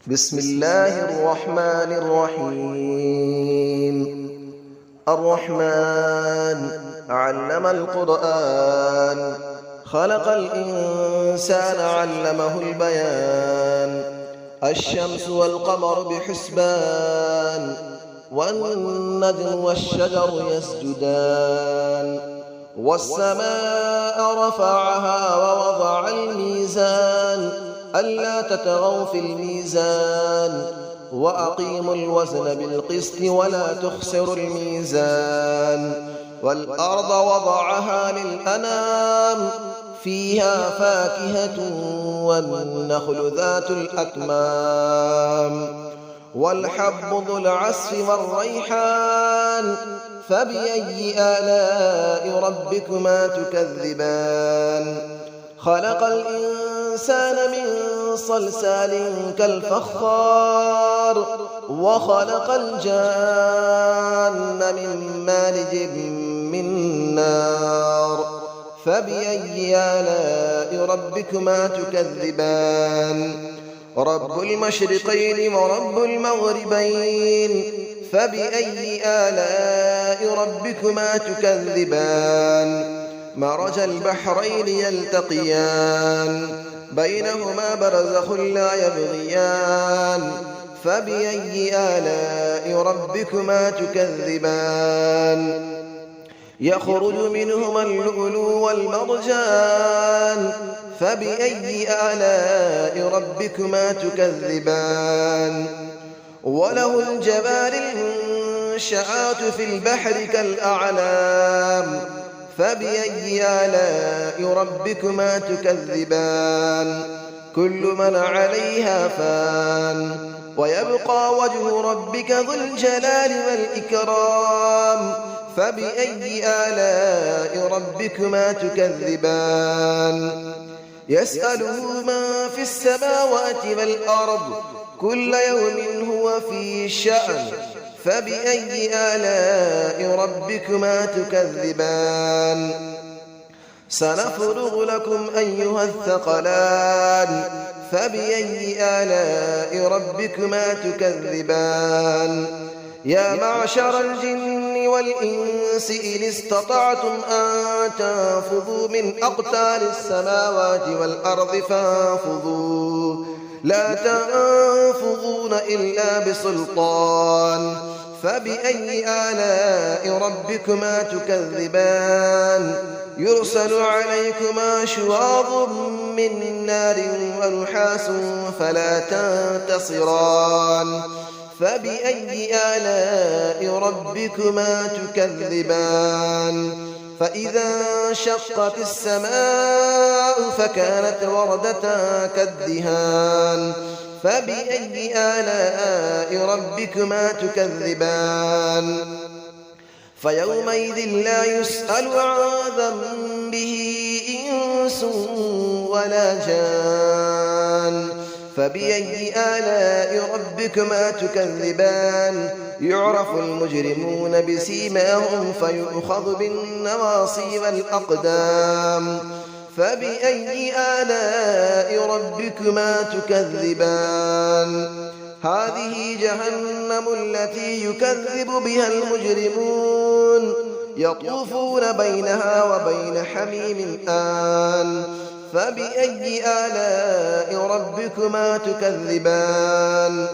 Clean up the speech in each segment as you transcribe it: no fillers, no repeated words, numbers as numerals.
بسم الله الرحمن الرحيم. الرحمن علم القرآن، خلق الإنسان علمه البيان. الشمس والقمر بحسبان، والنجم والشجر يسجدان. والسماء رفعها ووضع الميزان، ألا تطغوا في الميزان، وأقيموا الوزن بالقسط ولا تخسروا الميزان. والأرض وضعها للأنام، فيها فاكهة والنخل ذات الأكمام. والحب ذو العصف والريحان، فبأي آلاء ربكما تكذبان. خلق الإنسان من صلصال كالفخار، وخلق الجان من مارج من نار. فبأي آلاء ربكما تكذبان. رب المشرقين ورب المغربين، فبأي آلاء ربكما تكذبان. مرج البحرين يلتقيان، بينهما برزخ لا يبغيان. فبأي آلاء ربكما تكذبان. يخرج منهما اللؤلؤ والمرجان، فبأي آلاء ربكما تكذبان. وله الجوار المنشآت في البحر كالأعلام، فبأي آلاء ربكما تكذبان. كل من عليها فان، ويبقى وجه ربك ذو الجلال والإكرام. فبأي آلاء ربكما تكذبان. يسأله من في السماوات والأرض، كل يوم هو في شأن. فبأي آلاء ربكما تكذبان. سنفرغ لكم أيها الثقلان، فبأي آلاء ربكما تكذبان. يا معشر الجن والإنس إن استطعتم أن تنفذوا من أقطار السماوات والأرض فانفذوا، لا تنفذون إلا بسلطان. فبأي آلاء ربكما تكذبان. يرسل عليكما شواظ من نار ونحاس فلا تنتصران. فبأي آلاء ربكما تكذبان. فإذا انشقت السماء فكانت وردة كالدهان. فبأي آلاء ربكما تكذبان. فيومئذ لا يسأل عن ذنبه إنس ولا جان. فبأي آلاء ربكما تكذبان. يعرف المجرمون بسيماهم فيؤخذ بالنواصي والأقدام. فبأي آلاء ربكما تكذبان. هذه جهنم التي يكذب بها المجرمون، يطوفون بينها وبين حميم آن. فبأي آلاء ربكما تكذبان.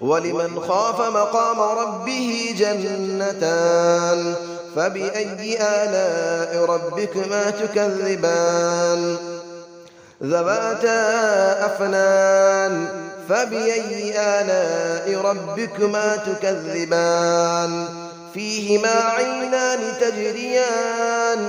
ولمن خاف مقام ربه جنتان. فبأي آلاء ربكما تكذبان. ذواتا أفنان. فبأي آلاء ربكما تكذبان. فيهما عينان تجريان.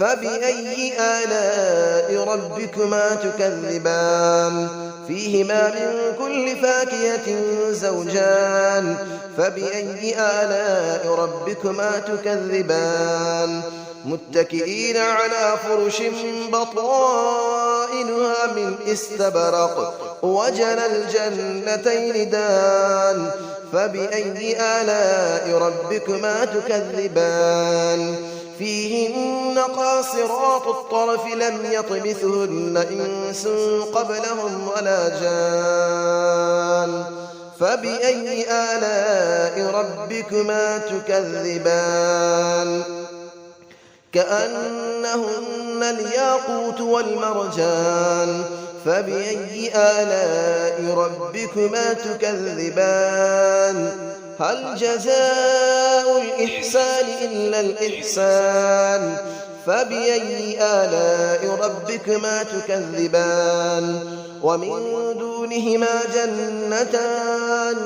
فبأي آلاء ربكما تكذبان. فيهما من كل فاكهة زوجان. فبأي آلاء ربكما تكذبان. متكئين على فرش بطائنها من استبرق، وجنى الجنتين دان. فبأي آلاء ربكما تكذبان. فيهن قاصرات الطرف لم يطمثهن إنس قبلهم ولا جان. فبأي آلاء ربكما تكذبان كأنهن الياقوت والمرجان فبأي آلاء ربكما تكذبان هل جزاء الإحسان إلا الإحسان فبأي آلاء ربكما تكذبان ومن دونهما جنتان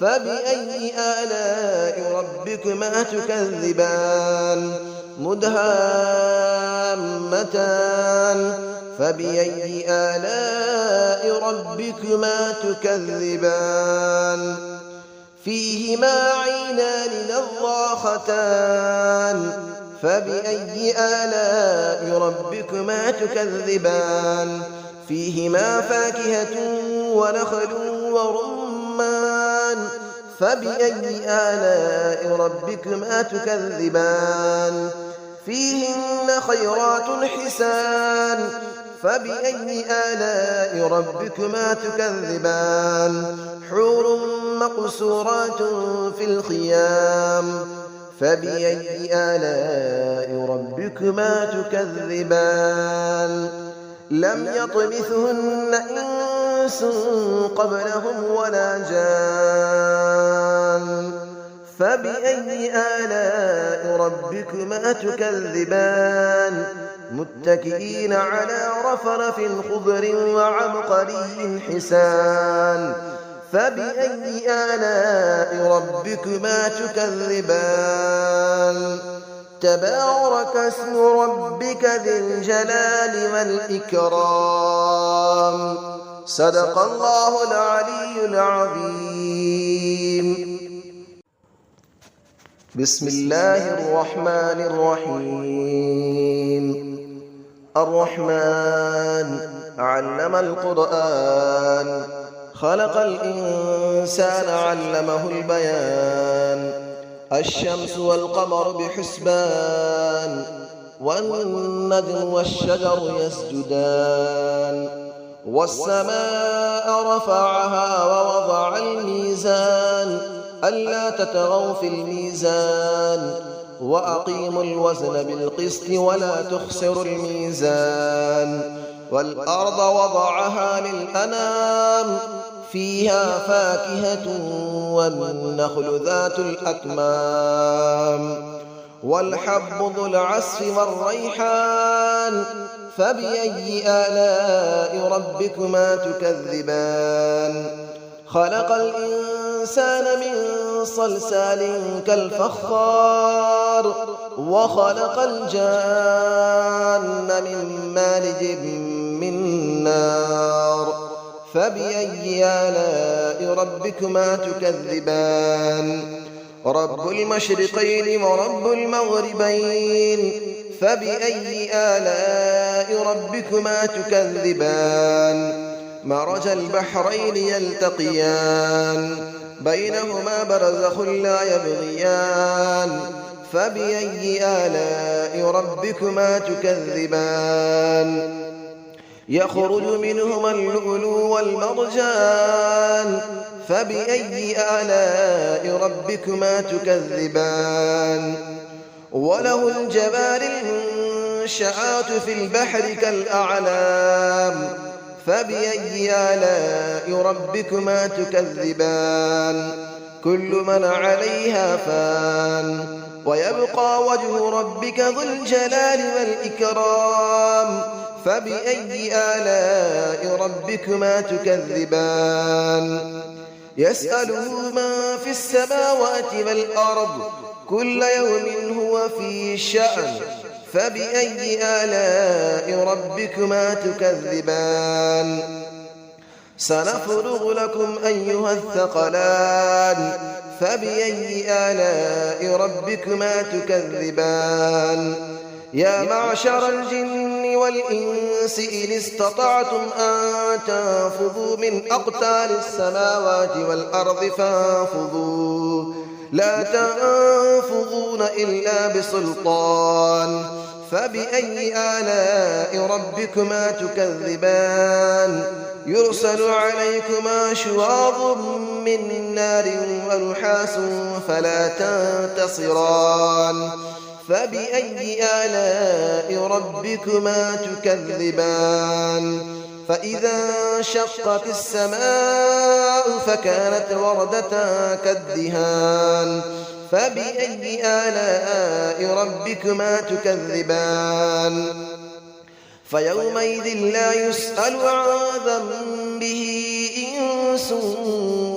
فبأي آلاء ربكما تكذبان مدهامتان فبأي آلاء ربكما تكذبان فيهما عينان نضاختان فبأي آلاء ربكما تكذبان فيهما فاكهة ونخل ورمان فبأي آلاء ربكما تكذبان فيهن خيرات حسان فبأي آلاء ربكما تكذبان حور مقصورات في الخيام فبأي آلاء ربكما تكذبان لم يطمثهن إنس قبلهم ولا جان فبأي آلاء ربكما تكذبان متكئين على رفرف خضر وعبقري حسان فبأي آلاء ربكما تكذبان تبارك اسم ربك ذي الجلال والإكرام صدق الله العلي العظيم بسم الله الرحمن الرحيم الرحمن علم القرآن خلق الإنسان علمه البيان الشمس والقمر بحسبان والنجم والشجر يسجدان والسماء رفعها ووضع الميزان ألا تطغوا في الميزان وأقيموا الوزن بالقسط ولا تخسروا الميزان والأرض وضعها للأنام فيها فاكهة والنخل ذات الأكمام والحب ذو العصف والريحان فبأي آلاء ربكما تكذبان خلق الإنسان من صلصال كالفخار وخلق الجان من مارج من نار فبأي آلاء ربكما تكذبان رب المشرقين ورب المغربين فبأي آلاء ربكما تكذبان مرج البحرين يلتقيان بينهما برزخ لا يبغيان فبأي آلاء ربكما تكذبان يخرج منهما اللؤلؤ والمرجان فبأي آلاء ربكما تكذبان وله الجبال المنشآت في البحر كالأعلام فبأي آلاء ربكما تكذبان كل من عليها فان ويبقى وجه ربك ذو الجلال والإكرام فبأي آلاء ربكما تكذبان يسأله من في السماوات والأرض كل يوم هو في شأن فبأي آلاء ربكما تكذبان سنفرغ لكم أيها الثقلان فبأي آلاء ربكما تكذبان يا معشر الجن والإنس إن استطعتم أن تنفذوا من أقطار السماوات والأرض فانفذوا لا تنفذون إلا بسلطان فبأي آلاء ربكما تكذبان يرسل عليكما شواظ من نار ونحاس فلا تنتصران فبأي آلاء ربكما تكذبان فإذا انشقت السماء فكانت وردة كالدهان فبأي آلاء ربكما تكذبان فيومئذ لا يسأل عن ذنبه إنس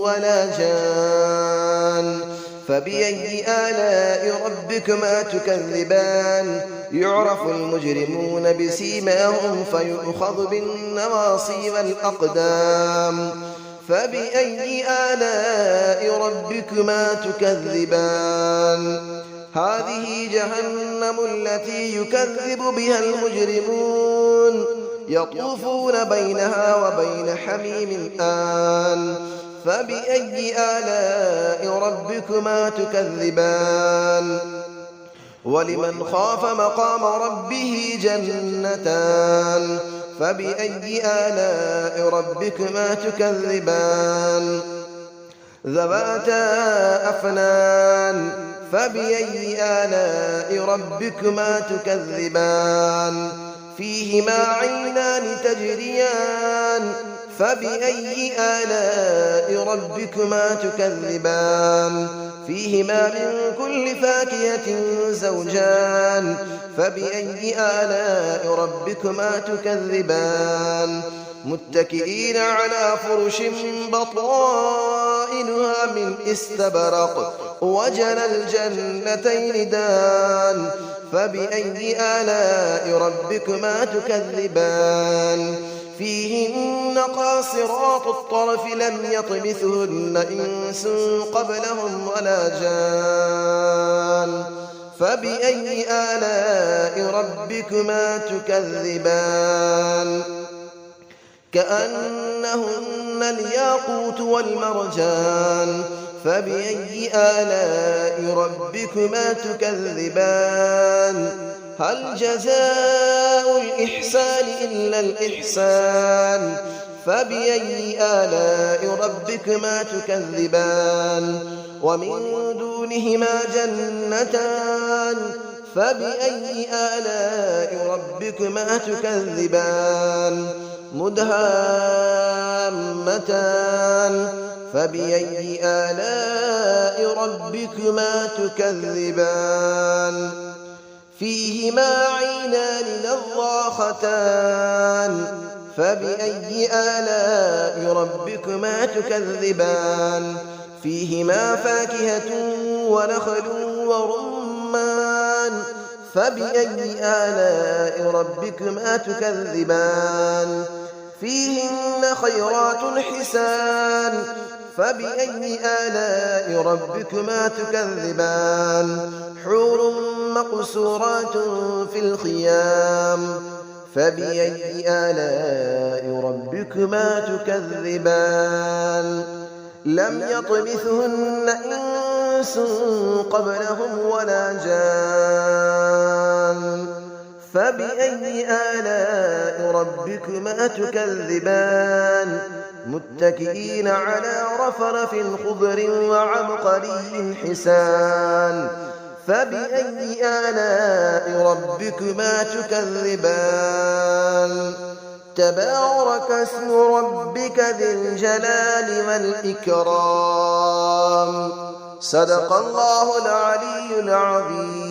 ولا جان فبأي آلاء ربكما تكذبان يعرف المجرمون بسيماهم فيؤخذ بالنواصي والأقدام فبأي آلاء ربكما تكذبان هذه جهنم التي يكذب بها المجرمون يطوفون بينها وبين حميم آن فبأي آلاء ربكما تكذبان ولمن خاف مقام ربه جنتان فبأي آلاء ربكما تكذبان ذواتا أفنان فبأي آلاء ربكما تكذبان فيهما عينان تجريان فبأي آلاء ربكما تكذبان فيهما من كل فاكهة زوجان فبأي آلاء ربكما تكذبان متكئين على فرش بطائنها من استبرق وجنى الجنتين دان فبأي آلاء ربكما تكذبان فيهن قاصرات الطرف لم يطمثهن إنس قبلهم ولا جان فبأي آلاء ربكما تكذبان كأنهن الياقوت والمرجان فبأي آلاء ربكما تكذبان هل جزاء الإحسان إلا الإحسان فبأي آلاء ربكما تكذبان ومن دونهما جنتان فبأي آلاء ربكما تكذبان مدهامتان فبأي آلاء ربكما تكذبان فيهما عينان نضاختان فبأي آلاء ربكما تكذبان فيهما فاكهة ونخل ورمان فبأي آلاء ربكما تكذبان فيهن خيرات حسان فبأي آلاء ربكما تكذبان حور مقصورات في الخيام فبأي آلاء ربكما تكذبان لم يطمثهن إنس قبلهم ولا جان فبأي آلاء ربكما تكذبان متكئين على رفرف خضر وعبقري حسان فبأي آلاء ربكما تكذبان تبارك اسم ربك ذي الجلال والإكرام صدق الله العلي العظيم.